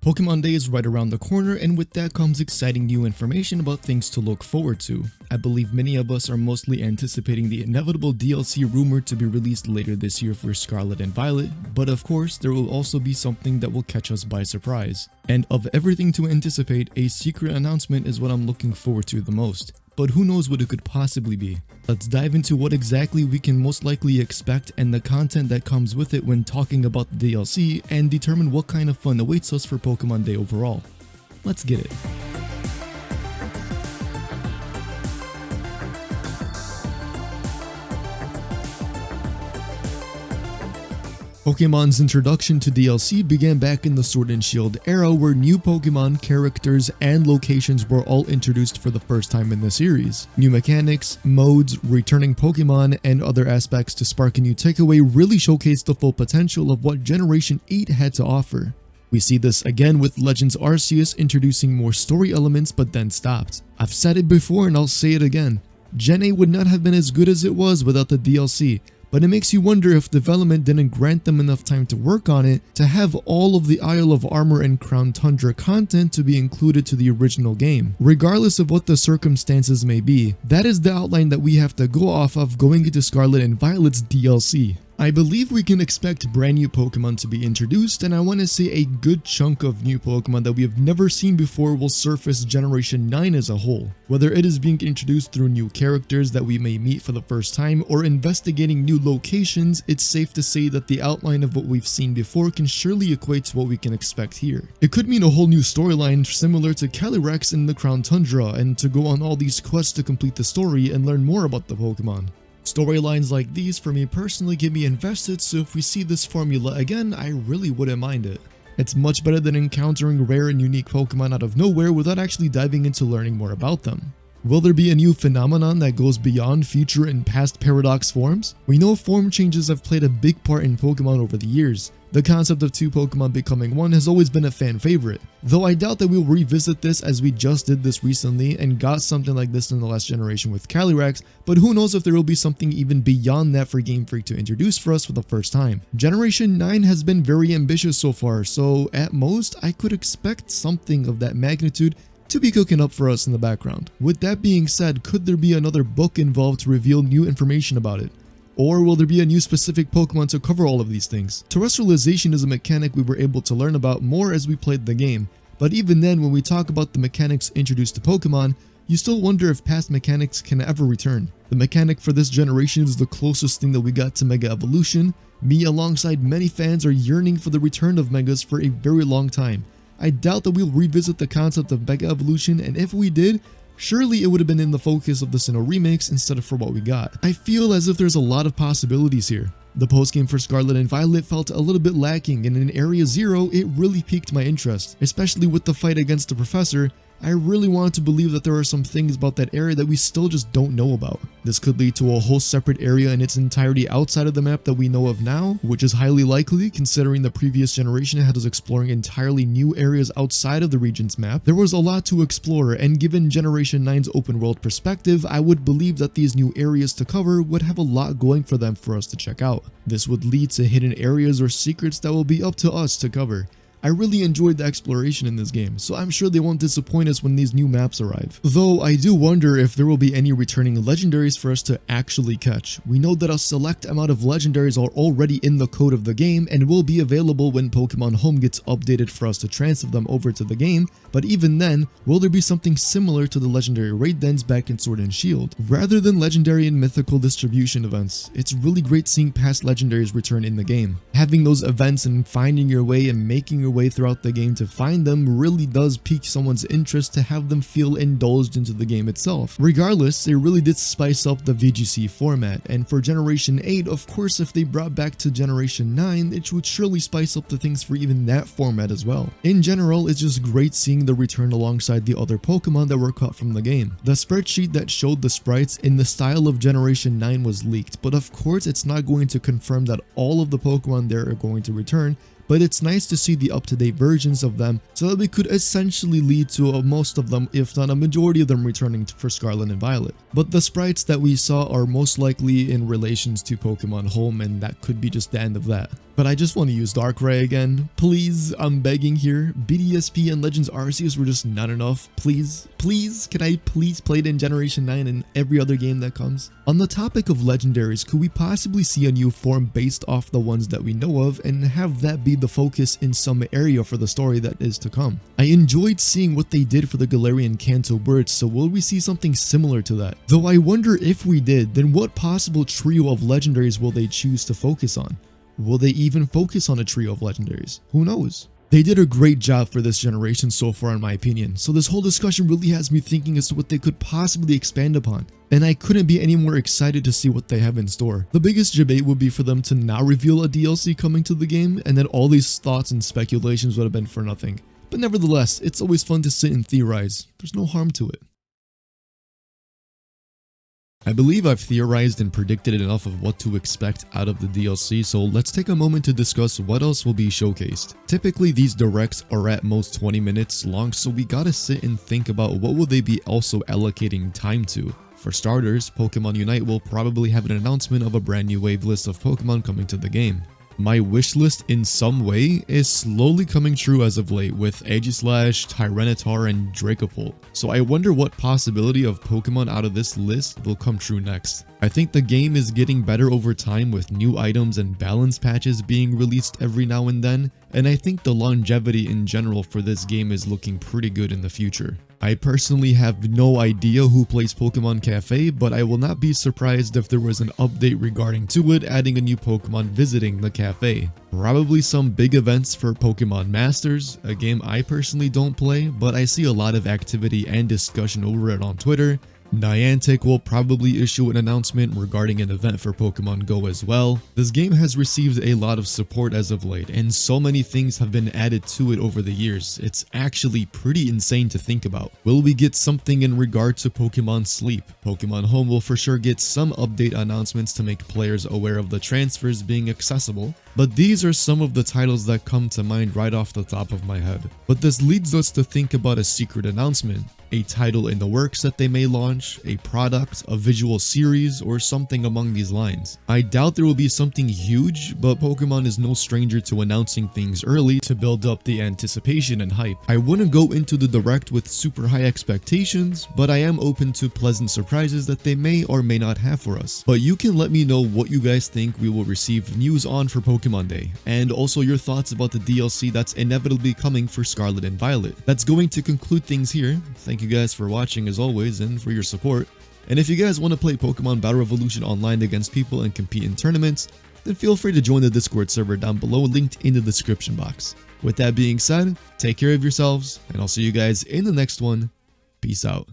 Pokemon Day is right around the corner, and with that comes exciting new information about things to look forward to. I believe many of us are mostly anticipating the inevitable DLC rumored to be released later this year for Scarlet and Violet, but of course there will also be something that will catch us by surprise. And of everything to anticipate, a secret announcement is what I'm looking forward to the most. But who knows what it could possibly be. Let's dive into what exactly we can most likely expect and the content that comes with it when talking about the DLC, and determine what kind of fun awaits us for Pokemon Day overall. Let's get it. Pokemon's introduction to DLC began back in the Sword and Shield era, where new Pokemon, characters, and locations were all introduced for the first time in the series. New mechanics, modes, returning Pokemon, and other aspects to spark a new takeaway really showcased the full potential of what Generation 8 had to offer. We see this again with Legends Arceus introducing more story elements but then stopped. I've said it before and I'll say it again. Gen 8 would not have been as good as it was without the DLC. But it makes you wonder if development didn't grant them enough time to work on it to have all of the Isle of Armor and Crown Tundra content to be included to the original game. Regardless of what the circumstances may be, that is the outline that we have to go off of going into Scarlet and Violet's DLC. I believe we can expect brand new Pokemon to be introduced, and I want to say a good chunk of new Pokemon that we have never seen before will surface Generation 9 as a whole. Whether it is being introduced through new characters that we may meet for the first time or investigating new locations, it's safe to say that the outline of what we've seen before can surely equate to what we can expect here. It could mean a whole new storyline similar to Calyrex in the Crown Tundra, and to go on all these quests to complete the story and learn more about the Pokemon. Storylines like these for me personally get me invested, so if we see this formula again, I really wouldn't mind it. It's much better than encountering rare and unique Pokemon out of nowhere without actually diving into learning more about them. Will there be a new phenomenon that goes beyond future and past paradox forms? We know form changes have played a big part in Pokemon over the years. The concept of two Pokemon becoming one has always been a fan favorite, though I doubt that we'll revisit this as we just did this recently and got something like this in the last generation with Calyrex, but who knows if there will be something even beyond that for Game Freak to introduce for us for the first time. Generation 9 has been very ambitious so far, so at most I could expect something of that magnitude to be cooking up for us in the background. With that being said, could there be another book involved to reveal new information about it? Or will there be a new specific Pokemon to cover all of these things? Terrestrialization is a mechanic we were able to learn about more as we played the game, but even then when we talk about the mechanics introduced to Pokemon, you still wonder if past mechanics can ever return. The mechanic for this generation is the closest thing that we got to Mega Evolution. Me alongside many fans are yearning for the return of Megas for a very long time. I doubt that we'll revisit the concept of Mega Evolution, and if we did, surely it would have been in the focus of the Sinnoh remakes instead of for what we got. I feel as if there's a lot of possibilities here. The postgame for Scarlet and Violet felt a little bit lacking, and in Area 0 it really piqued my interest, especially with the fight against the Professor. I really wanted to believe that there are some things about that area that we still just don't know about. This could lead to a whole separate area in its entirety outside of the map that we know of now, which is highly likely considering the previous generation had us exploring entirely new areas outside of the region's map. There was a lot to explore, and given Generation 9's open world perspective, I would believe that these new areas to cover would have a lot going for them for us to check out. This would lead to hidden areas or secrets that will be up to us to cover. I really enjoyed the exploration in this game, so I'm sure they won't disappoint us when these new maps arrive. Though I do wonder if there will be any returning legendaries for us to actually catch. We know that a select amount of legendaries are already in the code of the game and will be available when Pokemon Home gets updated for us to transfer them over to the game, but even then, will there be something similar to the legendary raid dens back in Sword and Shield? Rather than legendary and mythical distribution events, it's really great seeing past legendaries return in the game. Having those events and finding your way and making your way throughout the game to find them really does pique someone's interest to have them feel indulged into the game itself. Regardless, they really did spice up the VGC format, and for Generation 8, of course if they brought back to Generation 9, it would surely spice up the things for even that format as well. In general, it's just great seeing the return alongside the other Pokemon that were cut from the game. The spreadsheet that showed the sprites in the style of Generation 9 was leaked, but of course it's not going to confirm that all of the Pokemon there are going to return, but it's nice to see the up-to-date versions of them so that we could essentially lead to most of them, if not a majority of them, returning for Scarlet and Violet. But the sprites that we saw are most likely in relations to Pokemon Home, and that could be just the end of that. But I just want to use Darkrai again. Please, I'm begging here. BDSP and Legends Arceus were just not enough. Please, can I please play it in Generation 9 and every other game that comes? On the topic of legendaries, could we possibly see a new form based off the ones that we know of and have that be the focus in some area for the story that is to come? I enjoyed seeing what they did for the Galarian Kanto birds, so will we see something similar to that? Though I wonder if we did, then what possible trio of legendaries will they choose to focus on? Will they even focus on a trio of legendaries? Who knows? They did a great job for this generation so far in my opinion, so this whole discussion really has me thinking as to what they could possibly expand upon. And I couldn't be any more excited to see what they have in store. The biggest debate would be for them to not reveal a DLC coming to the game, and then all these thoughts and speculations would have been for nothing. But nevertheless, it's always fun to sit and theorize. There's no harm to it. I believe I've theorized and predicted enough of what to expect out of the DLC, so let's take a moment to discuss what else will be showcased. Typically these directs are at most 20 minutes long, so we gotta sit and think about what will they be also allocating time to. For starters, Pokemon Unite will probably have an announcement of a brand new wave list of Pokemon coming to the game. My wish list in some way is slowly coming true as of late with Aegislash, Tyranitar, and Dracopult. So I wonder what possibility of Pokemon out of this list will come true next. I think the game is getting better over time with new items and balance patches being released every now and then, and I think the longevity in general for this game is looking pretty good in the future. I personally have no idea who plays Pokemon Cafe, but I will not be surprised if there was an update regarding to it adding a new Pokemon visiting the cafe. Probably some big events for Pokemon Masters, a game I personally don't play, but I see a lot of activity and discussion over it on Twitter. Niantic will probably issue an announcement regarding an event for Pokemon Go as well. This game has received a lot of support as of late, and so many things have been added to it over the years. It's actually pretty insane to think about. Will we get something in regard to Pokemon Sleep? Pokemon Home will for sure get some update announcements to make players aware of the transfers being accessible, but these are some of the titles that come to mind right off the top of my head. But this leads us to think about a secret announcement. A title in the works that they may launch, a product, a visual series, or something among these lines. I doubt there will be something huge, but Pokemon is no stranger to announcing things early to build up the anticipation and hype. I wouldn't go into the direct with super high expectations, but I am open to pleasant surprises that they may or may not have for us. But you can let me know what you guys think we will receive news on for Pokemon Day, and also your thoughts about the DLC that's inevitably coming for Scarlet and Violet. That's going to conclude things here. Thank you guys for watching as always and for your support. And if you guys want to play Pokemon Battle Revolution online against people and compete in tournaments, then feel free to join the Discord server down below, linked in the description box. With that being said, take care of yourselves, and I'll see you guys in the next one. Peace out.